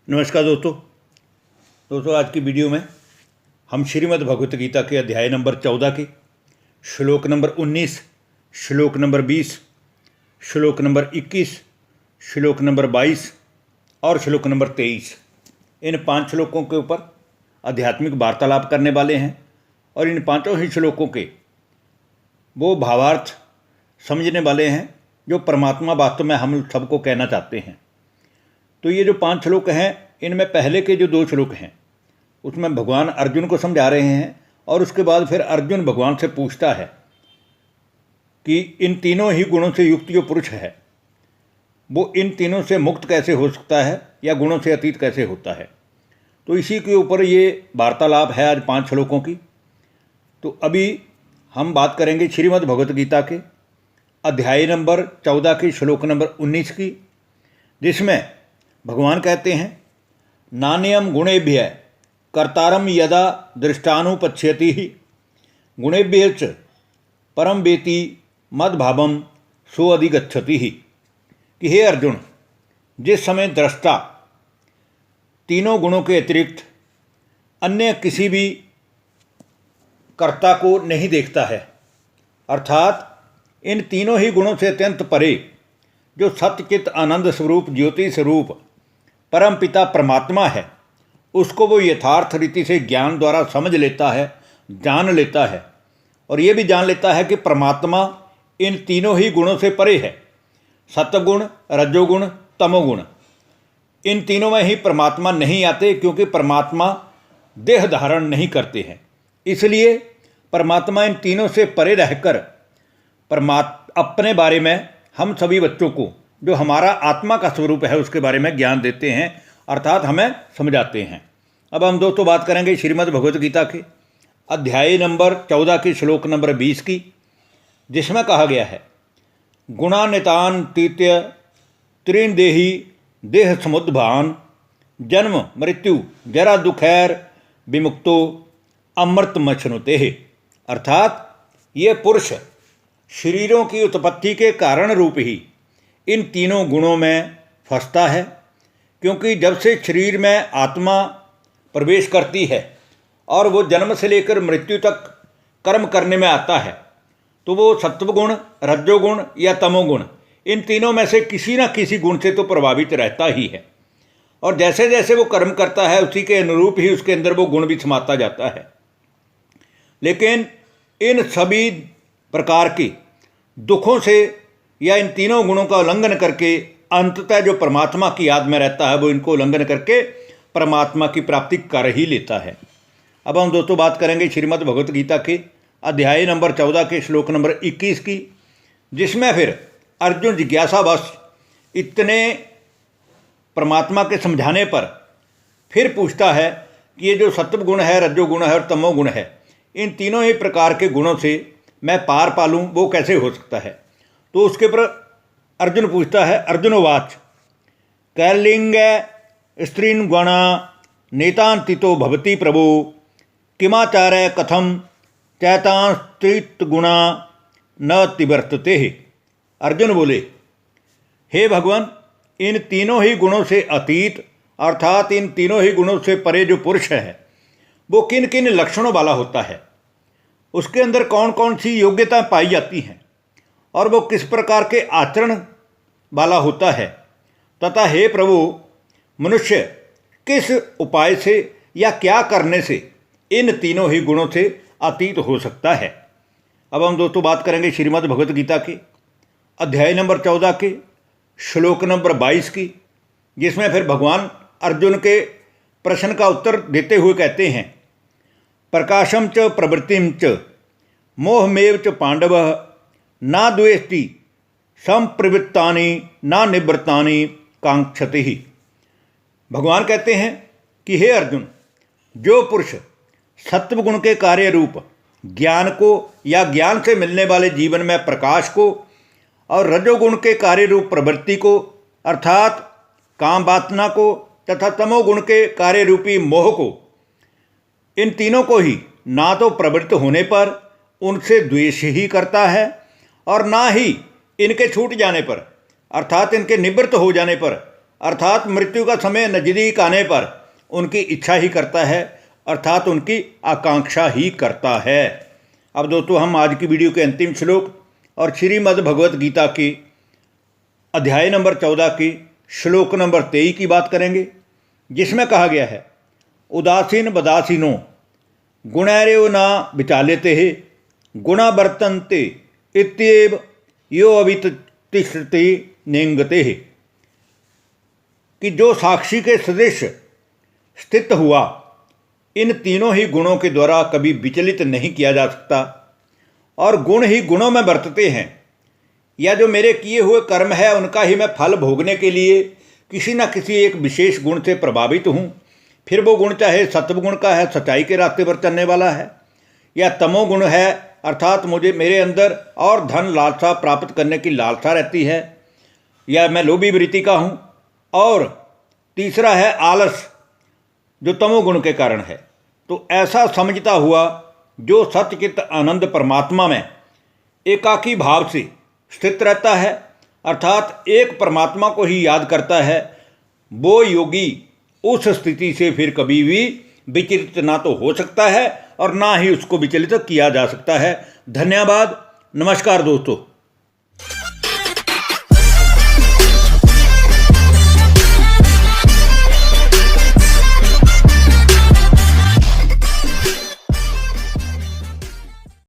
नमस्कार दोस्तों आज की वीडियो में हम श्रीमद् भगवत गीता के अध्याय नंबर 14 के श्लोक नंबर 19, श्लोक नंबर 20, श्लोक नंबर 21, श्लोक नंबर 22 और श्लोक नंबर 23 इन 5 श्लोकों के ऊपर आध्यात्मिक वार्तालाप करने वाले हैं और इन 5 ही श्लोकों के वो भावार्थ समझने वाले हैं जो परमात्मा वास्तव में हम सबको कहना चाहते हैं। तो ये जो 5 श्लोक हैं, इनमें पहले के जो 2 श्लोक हैं उसमें भगवान अर्जुन को समझा रहे हैं और उसके बाद फिर अर्जुन भगवान से पूछता है कि इन तीनों ही गुणों से युक्त जो पुरुष है वो इन तीनों से मुक्त कैसे हो सकता है या गुणों से अतीत कैसे होता है। तो इसी के ऊपर ये वार्तालाप है आज 5 श्लोकों की। तो अभी हम बात करेंगे श्रीमद् भगवत गीता के अध्याय नंबर 14 के श्लोक नंबर 19 की, जिसमें भगवान कहते हैं नान्यम गुणेभ्य कर्तारम यदा दृष्टानुपश्यति गुणेभ्य च परम वेति मद्भावम सो अधिगच्छति कि हे अर्जुन, जिस समय दृष्टा तीनों गुणों के अतिरिक्त अन्य किसी भी कर्ता को नहीं देखता है, अर्थात इन तीनों ही गुणों से अत्यंत परे जो सत्यचित आनंद स्वरूप ज्योति स्वरूप परम पिता परमात्मा है, उसको वो यथार्थ रीति से ज्ञान द्वारा समझ लेता है, जान लेता है और ये भी जान लेता है कि परमात्मा इन तीनों ही गुणों से परे है। सत्वगुण, रजोगुण, तमोगुण, इन तीनों में ही परमात्मा नहीं आते, क्योंकि परमात्मा देह धारण नहीं करते हैं। इसलिए परमात्मा इन तीनों से परे रहकर अपने बारे में हम सभी बच्चों को जो हमारा आत्मा का स्वरूप है उसके बारे में ज्ञान देते हैं, अर्थात हमें समझाते हैं। अब हम दोस्तों बात करेंगे श्रीमद् भगवत गीता के अध्याय नंबर 14 के श्लोक नंबर 20 की, जिसमें कहा गया है गुणान्वितान तीत्य त्रीन देही देह समुद्भान जन्म मृत्यु जरा दुखैर विमुक्तो अमृतमश्नुते। अर्थात ये पुरुष शरीरों की उत्पत्ति के कारण रूप ही इन तीनों गुणों में फंसता है, क्योंकि जब से शरीर में आत्मा प्रवेश करती है और वो जन्म से लेकर मृत्यु तक कर्म करने में आता है, तो वो सत्वगुण, रजोगुण या तमोगुण, इन तीनों में से किसी न किसी गुण से तो प्रभावित रहता ही है। और जैसे जैसे वो कर्म करता है उसी के अनुरूप ही उसके अंदर वो गुण भी समाता जाता है। लेकिन इन सभी प्रकार के दुखों से या इन तीनों गुणों का उल्लंघन करके अंततः जो परमात्मा की याद में रहता है वो इनको उल्लंघन करके परमात्मा की प्राप्ति कर ही लेता है। अब हम दोस्तों बात करेंगे श्रीमद् भगवत गीता के अध्याय नंबर 14 के श्लोक नंबर 21 की, जिसमें फिर अर्जुन जिज्ञासावश इतने परमात्मा के समझाने पर फिर पूछता है कि ये जो सत्व गुण है, रजोगुण है और तमोगुण है, इन तीनों ही प्रकार के गुणों से मैं पार पालूँ वो कैसे हो सकता है। तो उसके पर अर्जुन पूछता है, अर्जुनोवाच कैलिंग स्त्रीन गुणा नेतान्तितो भवति प्रभो किमाचार्य कथम चैतांस्त्रित गुणा न तिवर्तते। अर्जुन बोले, हे भगवान, इन तीनों ही गुणों से अतीत अर्थात इन तीनों ही गुणों से परे जो पुरुष है वो किन किन लक्षणों वाला होता है, उसके अंदर कौन कौन सी योग्यता पाई जाती हैं और वो किस प्रकार के आचरण वाला होता है, तथा हे प्रभु, मनुष्य किस उपाय से या क्या करने से इन तीनों ही गुणों से अतीत हो सकता है। अब हम दोस्तों बात करेंगे श्रीमद् भगवत गीता के अध्याय नंबर 14 के श्लोक नंबर 22 की, जिसमें फिर भगवान अर्जुन के प्रश्न का उत्तर देते हुए कहते हैं प्रकाशम च प्रवृत्तिम च मोहमेव च पांडव ना द्वेष्टि संप्रवृत्तानि ना निवृत्तानि कांक्षति। भगवान कहते हैं कि हे अर्जुन, जो पुरुष सत्वगुण के कार्य रूप ज्ञान को या ज्ञान से मिलने वाले जीवन में प्रकाश को और रजोगुण के कार्य रूप प्रवृत्ति को अर्थात काम वासना को तथा तमोगुण के कार्य रूपी मोह को, इन तीनों को ही ना तो प्रवृत्त होने पर उनसे द्वेष ही करता है और ना ही इनके छूट जाने पर अर्थात इनके निवृत्त हो जाने पर अर्थात मृत्यु का समय नज़दीक आने पर उनकी इच्छा ही करता है, अर्थात उनकी आकांक्षा ही करता है। अब दोस्तों हम आज की वीडियो के अंतिम श्लोक और श्रीमद् भगवत गीता की अध्याय नंबर 14 की श्लोक नंबर 23 की बात करेंगे, जिसमें कहा गया है उदासीन बदासीनो गुणैरेव न विचाल्यते गुणा वर्तन्ते इत्येव यो अवितिष्ठति नेंगते, कि जो साक्षी के सदृश स्थित हुआ इन तीनों ही गुणों के द्वारा कभी विचलित नहीं किया जा सकता, और गुण ही गुणों में वर्तते हैं, या जो मेरे किए हुए कर्म है उनका ही मैं फल भोगने के लिए किसी न किसी एक विशेष गुण से प्रभावित हूँ। फिर वो गुण चाहे सत्वगुण का है, सच्चाई के रास्ते पर चलने वाला है, या तमोगुण है, अर्थात मुझे मेरे अंदर और धन लालसा प्राप्त करने की लालसा रहती है, या मैं लोभी वृत्ति का हूँ, और तीसरा है आलस जो तमोगुण के कारण है। तो ऐसा समझता हुआ जो सत्यचित आनंद परमात्मा में एकाकी भाव से स्थित रहता है, अर्थात एक परमात्मा को ही याद करता है, वो योगी उस स्थिति से फिर कभी भी विचलित ना तो हो सकता है और ना ही उसको विचलित किया जा सकता है। धन्यवाद। नमस्कार दोस्तों।